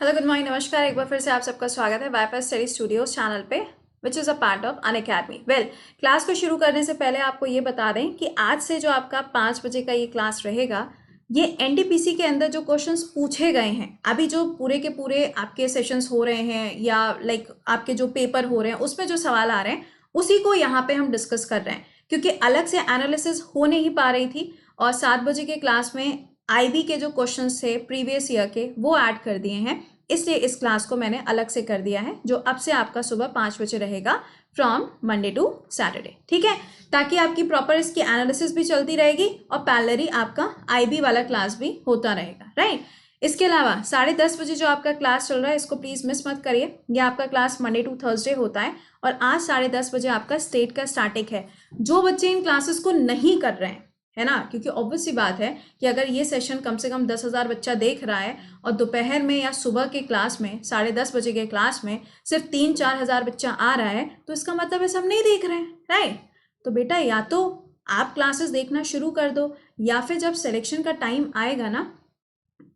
Hello good morning नमस्कार। एक बार फिर से आप सबका स्वागत है वाईफाई स्टडी स्टूडियोज चैनल पे which is a part of Unacademy. Well, class को शुरू करने से पहले आपको ये बता दें कि आज से जो आपका 5 बजे का ये क्लास रहेगा, ये एनटीपीसी के अंदर जो क्वेश्चंस पूछे गए हैं, अभी जो पूरे के पूरे आपके सेशंस हो रहे हैं या आपके जो पेपर हो रहे हैं उसमें जो सवाल आ रहे हैं उसी को यहाँ पे हम डिस्कस कर रहे हैं, क्योंकि अलग से एनालिसिस हो नहीं पा रही थी और 7 बजे के क्लास में आईबी के जो क्वेश्चंस थे प्रीवियस ईयर के वो ऐड कर दिए हैं, इसलिए इस क्लास को मैंने अलग से कर दिया है जो अब से आपका सुबह 5 बजे रहेगा फ्रॉम मंडे टू सैटरडे। ठीक है, ताकि आपकी प्रॉपर इसकी एनालिसिस भी चलती रहेगी और पैरेलली आपका आईबी वाला क्लास भी होता रहेगा, राइट। इसके अलावा 10:30 बजे जो आपका क्लास चल रहा है इसको प्लीज मिस मत करिए। यह आपका क्लास मंडे टू थर्सडे होता है और आज 10:30 बजे आपका स्टेट का स्टैटिक है। जो बच्चे इन क्लासेस को नहीं कर रहे हैं, है ना, क्योंकि ऑब्वियस सी बात है कि अगर ये सेशन कम से कम 10,000 बच्चा देख रहा है और दोपहर में या सुबह के क्लास में 10:30 बजे के क्लास में सिर्फ 3-4 हज़ार बच्चा आ रहा है, तो इसका मतलब है सब नहीं देख रहे हैं, राइट। तो बेटा या तो आप क्लासेस देखना शुरू कर दो या फिर जब सिलेक्शन का टाइम आएगा ना,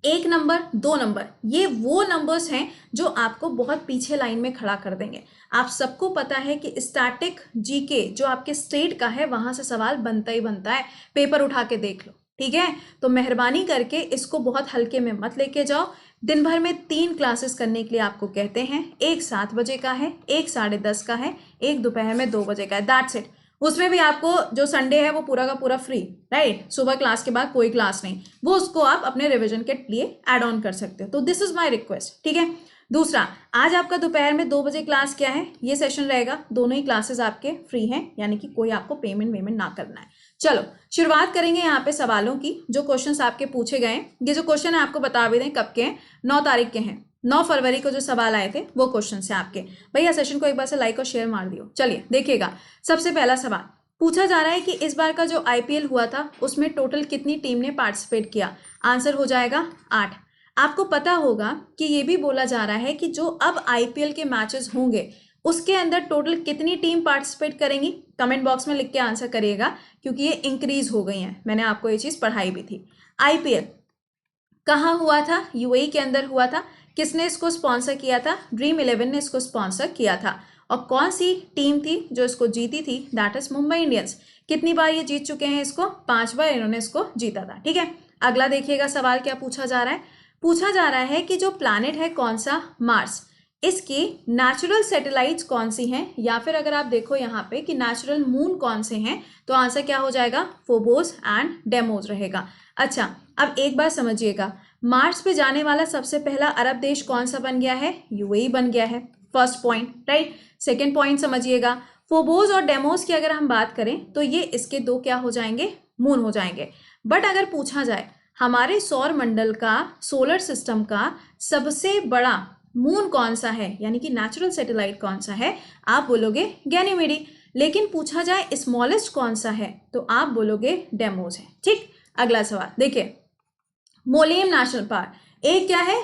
1 नंबर 2 नंबर ये वो नंबर्स हैं जो आपको बहुत पीछे लाइन में खड़ा कर देंगे। आप सबको पता है कि स्टैटिक जीके जो आपके स्टेट का है वहां से सवाल बनता ही बनता है, पेपर उठा के देख लो, ठीक है। तो मेहरबानी करके इसको बहुत हल्के में मत लेके जाओ। दिन भर में 3 क्लासेस करने के लिए आपको कहते हैं, एक 7 बजे का है, एक 10:30 का है, एक दोपहर में 2 बजे का है, दैट्स इट। उसमें भी आपको जो संडे है वो पूरा का पूरा फ्री, राइट। सुबह क्लास के बाद कोई क्लास नहीं, वो उसको आप अपने रिवीजन के लिए ऐड ऑन कर सकते हो। तो दिस इज माय रिक्वेस्ट, ठीक है। दूसरा, आज आपका दोपहर में 2 बजे क्लास क्या है, ये सेशन रहेगा। दोनों ही क्लासेस आपके फ्री हैं, यानी कि कोई आपको पेमेंट ना करना है। चलो शुरुआत करेंगे यहाँ पे सवालों की। जो क्वेश्चंस आपके पूछे गए, ये जो क्वेश्चन है आपको बता भी दें कब के हैं, 9 तारीख के हैं। 9 फरवरी को जो सवाल आए थे वो क्वेश्चन है आपके। भैया सेशन को एक बार से लाइक और शेयर मार दियो। चलिए देखिएगा, सबसे पहला सवाल पूछा जा रहा है कि इस बार का जो आईपीएल हुआ था उसमें टोटल कितनी टीम ने पार्टिसिपेट किया। आंसर हो जाएगा 8। आपको पता होगा कि ये भी बोला जा रहा है कि जो अब आईपीएल के मैचेस होंगे उसके अंदर टोटल कितनी टीम पार्टिसिपेट करेंगी। कमेंट बॉक्स में लिख के आंसर करिएगा, क्योंकि ये इंक्रीज हो गई हैं। मैंने आपको ये चीज पढ़ाई भी थी। आईपीएल कहाँ हुआ था, यूएई के अंदर हुआ था। किसने इसको स्पॉन्सर किया था, ड्रीम 11 ने इसको स्पॉन्सर किया था। और कौन सी टीम थी जो इसको जीती थी, दैट इज मुंबई इंडियंस। कितनी बार ये जीत चुके हैं इसको, 5 बार इन्होंने इसको जीता था, ठीक है। अगला देखिएगा सवाल क्या पूछा जा रहा है। पूछा जा रहा है कि जो प्लैनेट है कौन सा, मार्स, इसकी नेचुरल सैटेलाइट्स कौन सी हैं, या फिर अगर आप देखो यहाँ पे कि नेचुरल मून कौन से हैं, तो आंसर क्या हो जाएगा, फोबोस एंड डेमोस रहेगा। अच्छा, अब एक बार समझिएगा, मार्स पे जाने वाला सबसे पहला अरब देश कौन सा बन गया है, यूएई बन गया है। First point, right. Second point समझिएगा, फोबोस और डेमोस की अगर हम बात करें तो ये इसके 2 क्या हो जाएंगे, मून हो जाएंगे। बट अगर पूछा जाए हमारे सौर मंडल का, सोलर सिस्टम का सबसे बड़ा मून कौन सा है, यानी कि नेचुरल सैटेलाइट कौन सा है, आप बोलोगे गैनीमेडी। लेकिन पूछा जाए स्मॉलेस्ट कौन सा है तो आप बोलोगे डेमोस है, ठीक। अगला सवाल देखिए, मोलेम नेशनल पार्क, एक क्या है,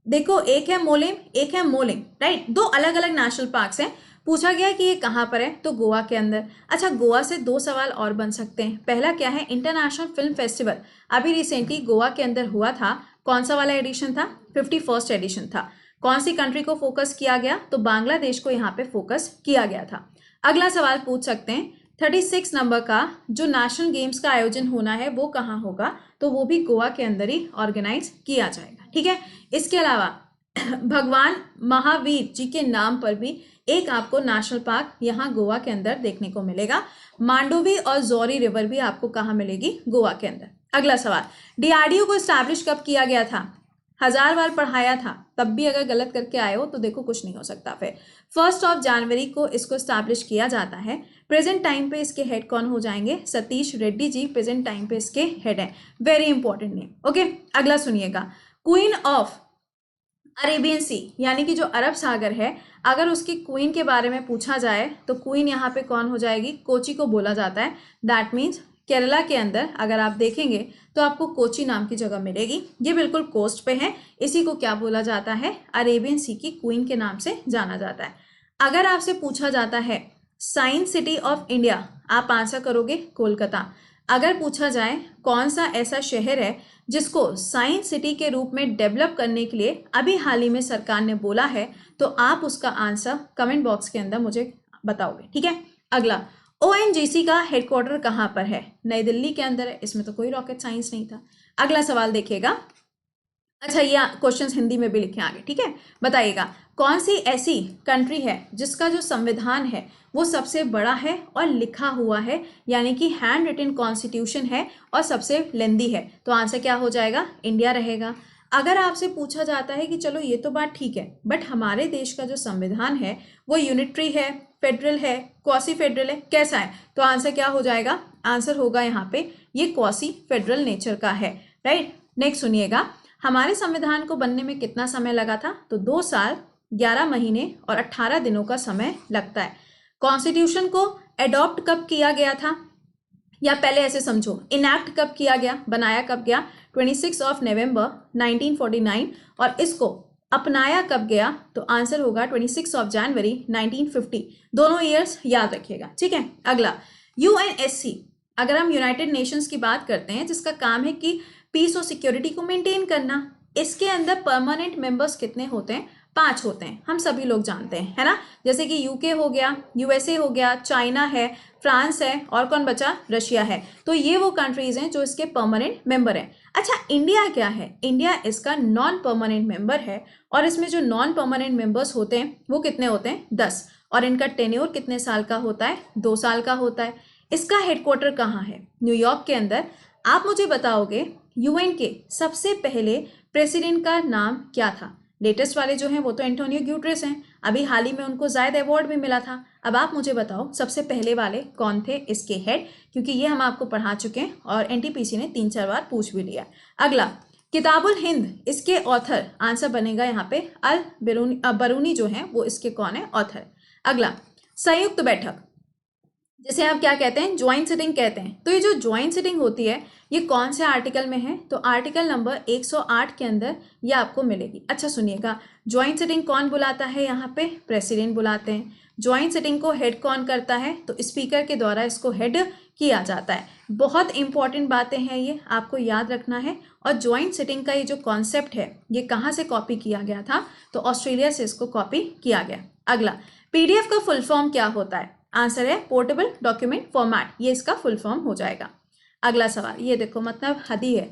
देखो एक है मोलेम, एक है मोलिंग, राइट। 2 अलग अलग नेशनल पार्क्स हैं। पूछा गया कि ये कहाँ पर है, तो गोवा के अंदर। अच्छा, गोवा से 2 सवाल और बन सकते हैं। पहला क्या है, इंटरनेशनल फिल्म फेस्टिवल अभी रिसेंटली गोवा के अंदर हुआ था, कौन सा वाला एडिशन था, 51st एडिशन था। कौन सी कंट्री को फोकस किया गया, तो बांग्लादेश को यहाँ पे फोकस किया गया था। अगला सवाल पूछ सकते हैं, 36 नंबर का जो नेशनल गेम्स का आयोजन होना है वो कहाँ होगा, तो वो भी गोवा के अंदर ही ऑर्गेनाइज किया जाएगा, ठीक है। इसके अलावा भगवान महावीर जी के नाम पर भी एक आपको नेशनल पार्क यहाँ गोवा के अंदर देखने को मिलेगा। मांडोवी और जौरी रिवर भी आपको कहाँ मिलेगी, गोवा के अंदर। अगला सवाल, डीआरडीओ को स्टैब्लिश कब किया गया था, 1000 बार पढ़ाया था, तब भी अगर गलत करके आए हो तो देखो कुछ नहीं हो सकता। फिर 1 जनवरी को इसको स्टैब्लिश किया जाता है। प्रेजेंट टाइम पे इसके हेड कौन हो जाएंगे, सतीश रेड्डी जी प्रेजेंट टाइम पे इसके हेड है। Very important name, okay. अगला सुनिएगा, क्वीन ऑफ अरेबियन सी, यानी कि जो अरब सागर है, अगर उसकी क्वीन के बारे में पूछा जाए तो क्वीन यहाँ पे कौन हो जाएगी, कोची को बोला जाता है। दैट मीन्स केरला के अंदर अगर आप देखेंगे तो आपको कोची नाम की जगह मिलेगी। ये बिल्कुल कोस्ट पे है, इसी को क्या बोला जाता है, अरेबियन सी की क्वीन के नाम से जाना जाता है। अगर आपसे पूछा जाता है साइंस सिटी ऑफ इंडिया, आप आंसर करोगे कोलकाता। अगर पूछा जाए कौन सा ऐसा शहर है जिसको साइंस सिटी के रूप में डेवलप करने के लिए अभी हाल ही में सरकार ने बोला है, तो आप उसका आंसर कमेंट बॉक्स के अंदर मुझे बताओगे, ठीक है। अगला, ओएनजीसी का हेडक्वार्टर कहाँ पर है? नई दिल्ली के अंदर है। इसमें तो कोई रॉकेट साइंस नहीं था। अगला सवाल देखिएगा। अच्छा, ये क्वेश्चंस हिंदी में भी लिखे आगे, ठीक है। बताइएगा कौन सी ऐसी कंट्री है जिसका जो संविधान है वो सबसे बड़ा है और लिखा हुआ है, यानी कि हैंड रिटन कॉन्स्टिट्यूशन है और सबसे लेंदी है? तो आंसर क्या हो जाएगा? इंडिया रहेगा। अगर आपसे पूछा जाता है कि चलो ये तो बात ठीक है, बट हमारे देश का जो संविधान है वो यूनिटरी है, फेडरल है, क्वासी फेडरल है, कैसा है? तो आंसर क्या हो जाएगा? आंसर होगा यहाँ पे ये क्वासी फेडरल नेचर का है, राइट। नेक्स्ट सुनिएगा, हमारे संविधान को बनने में कितना समय लगा था? तो 2 साल 11 महीने और 18 दिनों का समय लगता है। कॉन्स्टिट्यूशन को एडॉप्ट कब किया गया था? या पहले ऐसे समझो, इनैक्ट कब किया गया, बनाया कब गया? 26 नवंबर 1949। और इसको अपनाया कब गया? तो आंसर होगा 26 जनवरी 1950। दोनों ईयर्स याद रखिएगा, ठीक है। अगला, यूएनएससी, अगर हम यूनाइटेड नेशंस की बात करते हैं जिसका काम है कि पीस और सिक्योरिटी को मेंटेन करना, इसके अंदर परमानेंट मेंबर्स कितने होते हैं? 5 होते हैं, हम सभी लोग जानते हैं, है ना। जैसे कि यूके हो गया, यूएसए हो गया, चाइना है, फ्रांस है, और कौन बचा? रशिया है। तो ये वो कंट्रीज हैं जो इसके परमानेंट मेंबर हैं। अच्छा, इंडिया क्या है? इंडिया इसका नॉन परमानेंट मेंबर है, और इसमें जो नॉन परमानेंट मेंबर्स होते हैं वो कितने होते हैं? 10। और इनका टेन्योर कितने साल का होता है? 2 साल का होता है। इसका हेडक्वार्टर कहाँ है? न्यूयॉर्क के अंदर। आप मुझे बताओगे यूएन के सबसे पहले प्रेसिडेंट का नाम क्या था? लेटेस्ट वाले जो हैं वो तो एंटोनियो ग्यूटेरेस हैं, अभी हाल ही में उनको जायद अवार्ड भी मिला था। अब आप मुझे बताओ सबसे पहले वाले कौन थे इसके हेड, क्योंकि ये हम आपको पढ़ा चुके हैं और एनटीपीसी ने 3-4 बार पूछ भी लिया। अगला, किताबुल हिंद, इसके ऑथर आंसर बनेगा यहाँ पे अल बरूनी जो है वो इसके कौन है? ऑथर। अगला, संयुक्त बैठक जिसे आप क्या कहते हैं? ज्वाइंट सिटिंग कहते हैं। तो ये जो ज्वाइंट सिटिंग होती है ये कौन से आर्टिकल में है? तो आर्टिकल नंबर 108 के अंदर ये आपको मिलेगी। अच्छा सुनिएगा, ज्वाइंट सिटिंग कौन बुलाता है? यहाँ पे प्रेसिडेंट बुलाते हैं। ज्वाइंट सिटिंग को हेड कौन करता है? तो स्पीकर के द्वारा इसको हेड किया जाता है। बहुत इंपॉर्टेंट बातें हैं, ये आपको याद रखना है। और ज्वाइंट सिटिंग का ये जो कॉन्सेप्ट है ये कहाँ से कॉपी किया गया था? तो ऑस्ट्रेलिया से इसको कॉपी किया गया। अगला, पीडीएफ का फुल फॉर्म क्या होता है? आंसर है पोर्टेबल डॉक्यूमेंट फॉर्मेट, ये इसका फुल फॉर्म हो जाएगा। अगला सवाल, ये देखो मतलब हद ही है।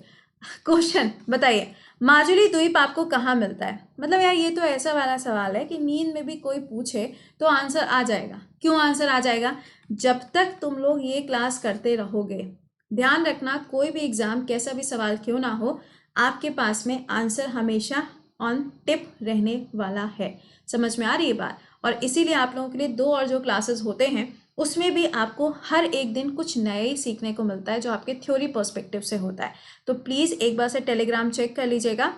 क्वेश्चन बताइए, माजुली द्वीप आपको कहाँ मिलता है? मतलब यार ये तो ऐसा वाला सवाल है कि नींद में भी कोई पूछे तो आंसर आ जाएगा। क्यों आंसर आ जाएगा? जब तक तुम लोग ये क्लास करते रहोगे, ध्यान रखना कोई भी एग्जाम कैसा भी सवाल क्यों ना हो, आपके पास में आंसर हमेशा ऑन टिप रहने वाला है। समझ में आ रही है बात? और इसीलिए आप लोगों के लिए 2 और जो क्लासेस होते हैं उसमें भी आपको हर एक दिन कुछ नया ही सीखने को मिलता है जो आपके थ्योरी पर्सपेक्टिव से होता है। तो प्लीज़ एक बार से टेलीग्राम चेक कर लीजिएगा,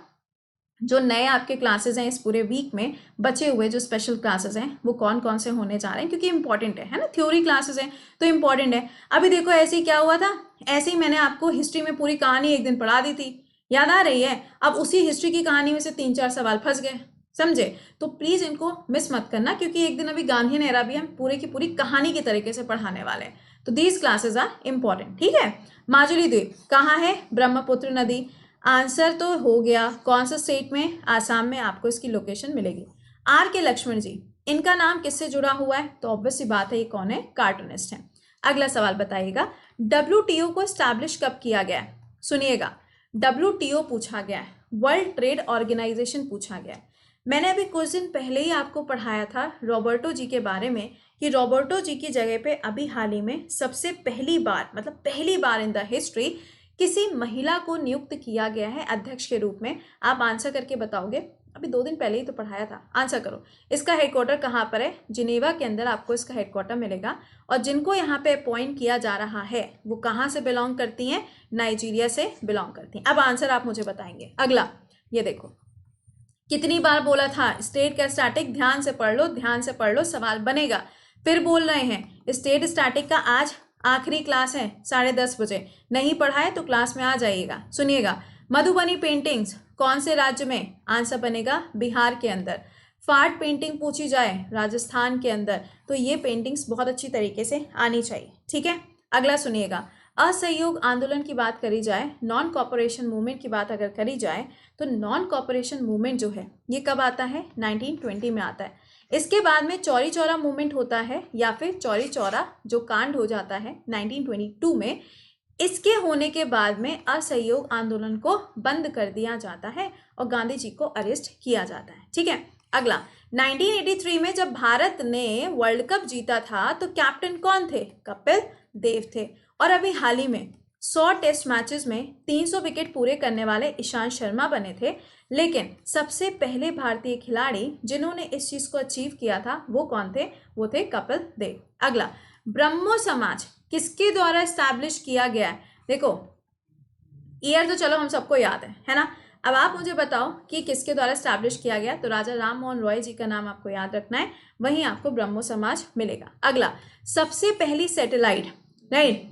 जो नए आपके क्लासेस हैं इस पूरे वीक में बचे हुए जो स्पेशल क्लासेस हैं वो कौन कौन से होने जा रहे हैं, क्योंकि इंपॉर्टेंट है ना, थ्योरी क्लासेस हैं तो इंपॉर्टेंट है। अभी देखो ऐसे ही क्या हुआ था, ऐसे ही मैंने आपको हिस्ट्री में पूरी कहानी एक दिन पढ़ा दी थी, याद आ रही है? अब उसी हिस्ट्री की कहानी में से 3-4 सवाल फंस गए, समझे? तो प्लीज इनको मिस मत करना, क्योंकि एक दिन अभी गांधी एरा भी हम पूरे की पूरी कहानी के तरीके से पढ़ाने वाले हैं। तो दीज क्लासेस आर इंपॉर्टेंट, ठीक है। माजुली द्वीप कहाँ है? ब्रह्मपुत्र नदी। आंसर तो हो गया, कौन सा स्टेट में? आसाम में आपको इसकी लोकेशन मिलेगी। आर के लक्ष्मण जी, इनका नाम किससे जुड़ा हुआ है? तो ऑब्वियस सी बात है ये कौन है? कार्टूनिस्ट है। अगला सवाल बताइएगा, WTO को स्टैब्लिश कब किया गया है? सुनिएगा, WTO पूछा गया है, वर्ल्ड ट्रेड ऑर्गेनाइजेशन पूछा गया है। मैंने अभी कुछ दिन पहले ही आपको पढ़ाया था रॉबर्टो जी के बारे में कि रॉबर्टो जी की जगह पे अभी हाल ही में सबसे पहली बार, मतलब पहली बार इन द हिस्ट्री किसी महिला को नियुक्त किया गया है अध्यक्ष के रूप में। आप आंसर करके बताओगे, अभी 2 दिन पहले ही तो पढ़ाया था, आंसर करो। इसका हेडक्वार्टर कहाँ पर है? जिनेवा के अंदर आपको इसका हेडक्वार्टर मिलेगा। और जिनको यहाँ पे अपॉइंट किया जा रहा है वो कहाँ से बिलोंग करती हैं? नाइजीरिया से बिलोंग करती हैं। अब आंसर आप मुझे बताएंगे। अगला, ये देखो कितनी बार बोला था स्टेट का स्टैटिक, ध्यान से पढ़ लो, ध्यान से पढ़ लो, सवाल बनेगा। फिर बोल रहे हैं स्टेट स्टैटिक का आज आखिरी क्लास है 10:30 बजे, नहीं पढ़ा है तो क्लास में आ जाइएगा। सुनिएगा, मधुबनी पेंटिंग्स कौन से राज्य में? आंसर बनेगा बिहार के अंदर। फार्ट पेंटिंग पूछी जाए राजस्थान के अंदर, तो ये पेंटिंग्स बहुत अच्छी तरीके से आनी चाहिए, ठीक है। अगला सुनिएगा, असहयोग आंदोलन की बात करी जाए, नॉन कॉपरेशन मूवमेंट की बात अगर करी जाए, तो नॉन कॉपरेशन मूवमेंट जो है ये कब आता है? 1920 में आता है। इसके बाद में चौरी चौरा मूवमेंट होता है, या फिर चौरी चौरा जो कांड हो जाता है 1922 में। इसके होने के बाद में असहयोग आंदोलन को बंद कर दिया जाता है और गांधी जी को अरेस्ट किया जाता है। ठीक है, अगला 1983 में जब भारत ने वर्ल्ड कप जीता था तो कैप्टन कौन थे? कपिल देव थे। और अभी हाल ही में 100 टेस्ट मैचेस में 300 विकेट पूरे करने वाले ईशांत शर्मा बने थे। लेकिन सबसे पहले भारतीय खिलाड़ी जिन्होंने इस चीज को अचीव किया था वो कौन थे? वो थे कपिल देव। अगला, ब्रह्मो समाज किसके द्वारा एस्टैब्लिश किया गया है? देखो ईयर तो चलो हम सबको याद है ना। अब आप मुझे बताओ कि किसके द्वारा एस्टैब्लिश किया गया। तो राजा राम मोहन रॉय जी का नाम आपको याद रखना है, वहीं आपको ब्रह्मो समाज मिलेगा। अगला, सबसे पहली सैटेलाइट, राइट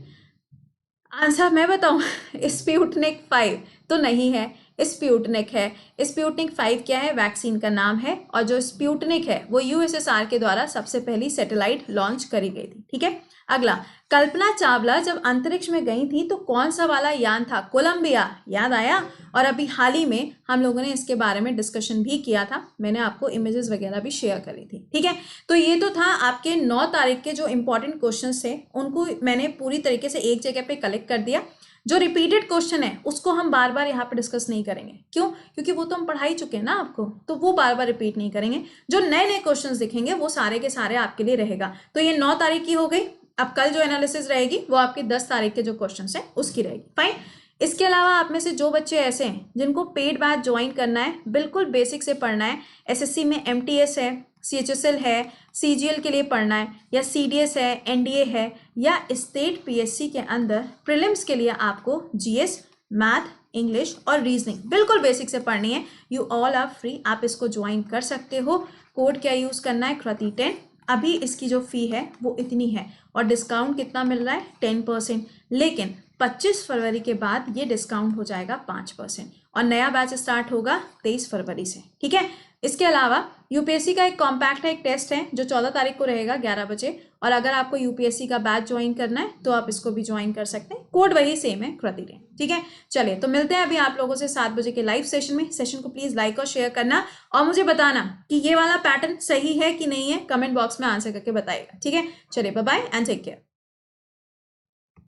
आंसर मैं बताऊं स्पुतनिक 5 तो नहीं है, स्पुतनिक है। स्पुतनिक 5 क्या है? वैक्सीन का नाम है। और जो स्पुतनिक है वो यूएसएसआर के द्वारा सबसे पहली सैटेलाइट लॉन्च करी गई थी। ठीक है, अगला, कल्पना चावला जब अंतरिक्ष में गई थी तो कौन सा वाला यान था? कोलंबिया, याद आया। और अभी हाल ही में हम लोगों ने इसके बारे में डिस्कशन भी किया था, मैंने आपको इमेजेस वगैरह भी शेयर करी थी। ठीक है, तो ये तो था आपके 9 तारीख के जो इंपॉर्टेंट क्वेश्चंस थे, उनको मैंने पूरी तरीके से एक जगह पे कलेक्ट कर दिया। जो रिपीटेड क्वेश्चन है उसको हम बार बार यहाँ पे डिस्कस नहीं करेंगे। क्यों? क्योंकि वो तो हम पढ़ा ही चुके हैं ना आपको, तो वो बार बार रिपीट नहीं करेंगे। जो नए नए क्वेश्चंस दिखेंगे वो सारे के सारे आपके लिए रहेगा। तो ये 9 तारीख की हो गई। अब कल जो एनालिसिस रहेगी वो आपके 10 तारीख के जो क्वेश्चंस हैं उसकी रहेगी। फाइन। इसके अलावा आप में से जो बच्चे ऐसे हैं जिनको पेड बैच ज्वाइन करना है, बिल्कुल बेसिक से पढ़ना है, एसएससी में एमटीएस है, सीएचएसएल है, सीजीएल के लिए पढ़ना है, या सीडीएस है, एनडीए है, या स्टेट पीएससी के अंदर प्रीलिम्स के लिए आपको जीएस, मैथ, इंग्लिश और रीजनिंग बिल्कुल बेसिक से पढ़नी है, यू ऑल आर फ्री, आप इसको ज्वाइन कर सकते हो। कोड क्या यूज करना है? कृति10। अभी इसकी जो फी है वो इतनी है और डिस्काउंट कितना मिल रहा है? 10%। लेकिन 25 फरवरी के बाद ये डिस्काउंट हो जाएगा 5% और नया बैच स्टार्ट होगा 23 फरवरी से। ठीक है, इसके अलावा यूपीएससी का एक कॉम्पैक्ट है, एक टेस्ट है जो 14 तारीख को रहेगा 11 बजे। और अगर आपको यूपीएससी का बैच ज्वाइन करना है तो आप इसको भी ज्वाइन कर सकते हैं, कोड वही सेम है, कृति10। ठीक है, चलिए तो मिलते हैं अभी आप लोगों से 7 बजे के लाइव सेशन में। सेशन को प्लीज लाइक और शेयर करना और मुझे बताना कि ये वाला पैटर्न सही है कि नहीं है, कमेंट बॉक्स में आंसर करके बताइएगा। ठीक है, चलिए bye bye and take care.